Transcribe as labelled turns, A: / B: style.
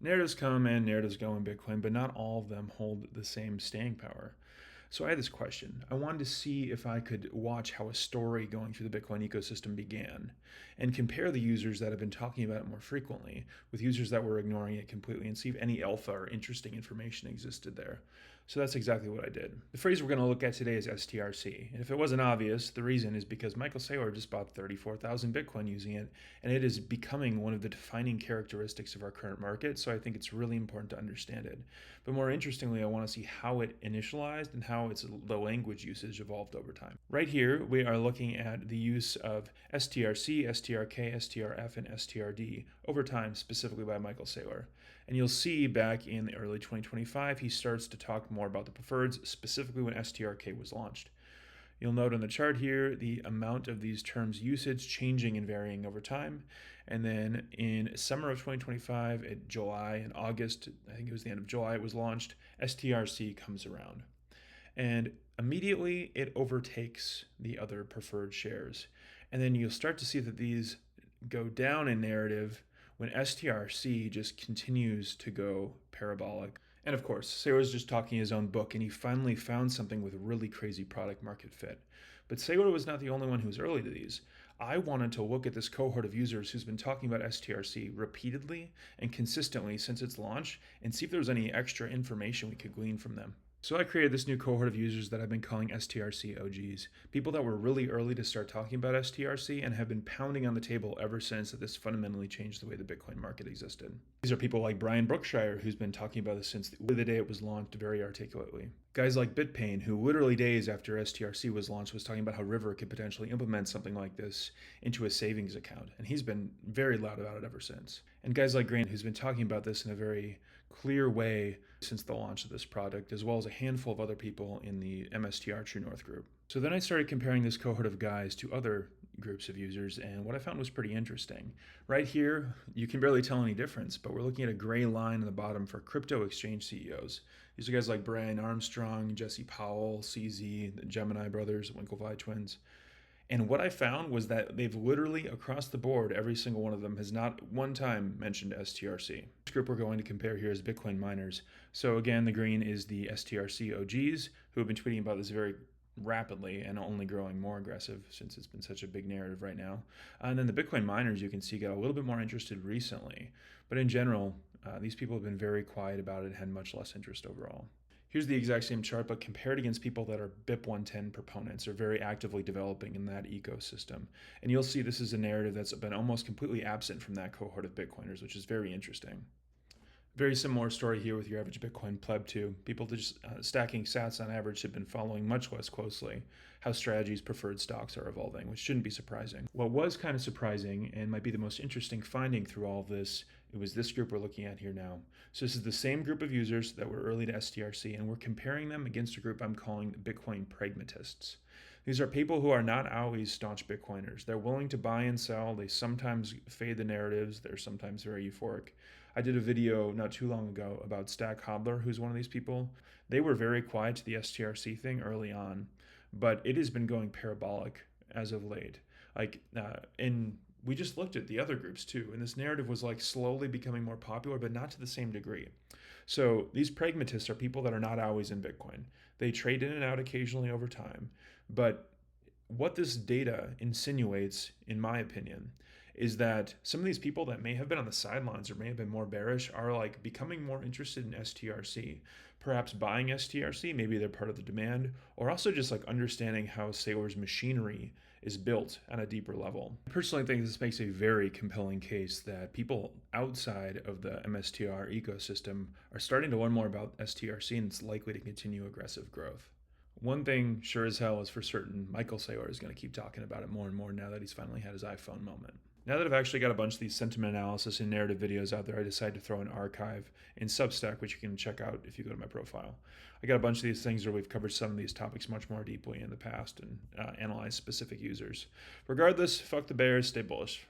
A: Narratives come and narratives go in Bitcoin, but not all of them hold the same staying power. So I had this question. I wanted to see if I could watch how a story going through the Bitcoin ecosystem began and compare the users that have been talking about it more frequently with users that were ignoring it completely and see if any alpha or interesting information existed there. So that's exactly what I did. The phrase we're going to look at today is STRC. And if it wasn't obvious, the reason is because Michael Saylor just bought 34,000 Bitcoin using it, and it is becoming one of the defining characteristics of our current market. So I think it's really important to understand it. But more interestingly, I want to see how it initialized and how the language usage evolved over time. Right here, we are looking at the use of STRC, STRK, STRF, and STRD over time, specifically by Michael Saylor. And you'll see back in the early 2025, he starts to talk more about the preferreds, specifically when STRK was launched. You'll note on the chart here the amount of these terms usage changing and varying over time. And then in summer of 2025, in July and August, I think it was the end of July, it was launched, STRC comes around. And immediately it overtakes the other preferred shares. And then you'll start to see that these go down in narrative when STRC just continues to go parabolic. And of course, Saylor's just talking his own book, and he finally found something with a really crazy product market fit. But Saylor was not the only one who was early to these. I wanted to look at this cohort of users who's been talking about STRC repeatedly and consistently since its launch and see if there was any extra information we could glean from them. So I created this new cohort of users that I've been calling STRC OGs, people that were really early to start talking about STRC and have been pounding on the table ever since that this fundamentally changed the way the Bitcoin market existed. These are people like Brian Brookshire, who's been talking about this since the day it was launched very articulately. Guys like BitPain, who literally days after STRC was launched was talking about how River could potentially implement something like this into a savings account, and he's been very loud about it ever since. And guys like Grant, who's been talking about this in a very clear way since the launch of this product, as well as a handful of other people in the MSTR True North group. So then I started comparing this cohort of guys to other groups of users, and what I found was pretty interesting. Right here, you can barely tell any difference, but we're looking at a gray line on the bottom for crypto exchange CEOs. These are guys like Brian Armstrong, Jesse Powell, CZ, the Gemini brothers, Winklevi twins. And what I found was that they've literally, across the board, every single one of them has not one time mentioned STRC. This group we're going to compare here is Bitcoin miners. So again, the green is the STRC OGs, who have been tweeting about this very rapidly and only growing more aggressive since it's been such a big narrative right now. And then the Bitcoin miners, you can see, got a little bit more interested recently. But in general, these people have been very quiet about it and had much less interest overall. Here's the exact same chart, but compared against people that are BIP 110 proponents or very actively developing in that ecosystem. And you'll see this is a narrative that's been almost completely absent from that cohort of Bitcoiners, which is very interesting. Very similar story here with your average Bitcoin pleb too. People just stacking sats on average have been following much less closely how strategies preferred stocks are evolving, which shouldn't be surprising. What was kind of surprising and might be the most interesting finding through all of this, it was this group we're looking at here now. So this is the same group of users that were early to STRC, and we're comparing them against a group I'm calling Bitcoin pragmatists. These are people who are not always staunch Bitcoiners. They're willing to buy and sell. They sometimes fade the narratives. They're sometimes very euphoric. I did a video not too long ago about Stack Hodler, who's one of these people. They were very quiet to the STRC thing early on, but it has been going parabolic as of late. And we just looked at the other groups too, and this narrative was like slowly becoming more popular, but not to the same degree. So these pragmatists are people that are not always in Bitcoin. They trade in and out occasionally over time, but what this data insinuates, in my opinion, is that some of these people that may have been on the sidelines or may have been more bearish are like becoming more interested in STRC, perhaps buying STRC, maybe they're part of the demand, or also just like understanding how Saylor's machinery is built on a deeper level. I personally think this makes a very compelling case that people outside of the MSTR ecosystem are starting to learn more about STRC, and it's likely to continue aggressive growth. One thing sure as hell is for certain, Michael Saylor is going to keep talking about it more and more now that he's finally had his iPhone moment. Now that I've actually got a bunch of these sentiment analysis and narrative videos out there, I decided to throw an archive in Substack, which you can check out if you go to my profile. I got a bunch of these things where we've covered some of these topics much more deeply in the past and analyzed specific users. Regardless, fuck the bears, stay bullish.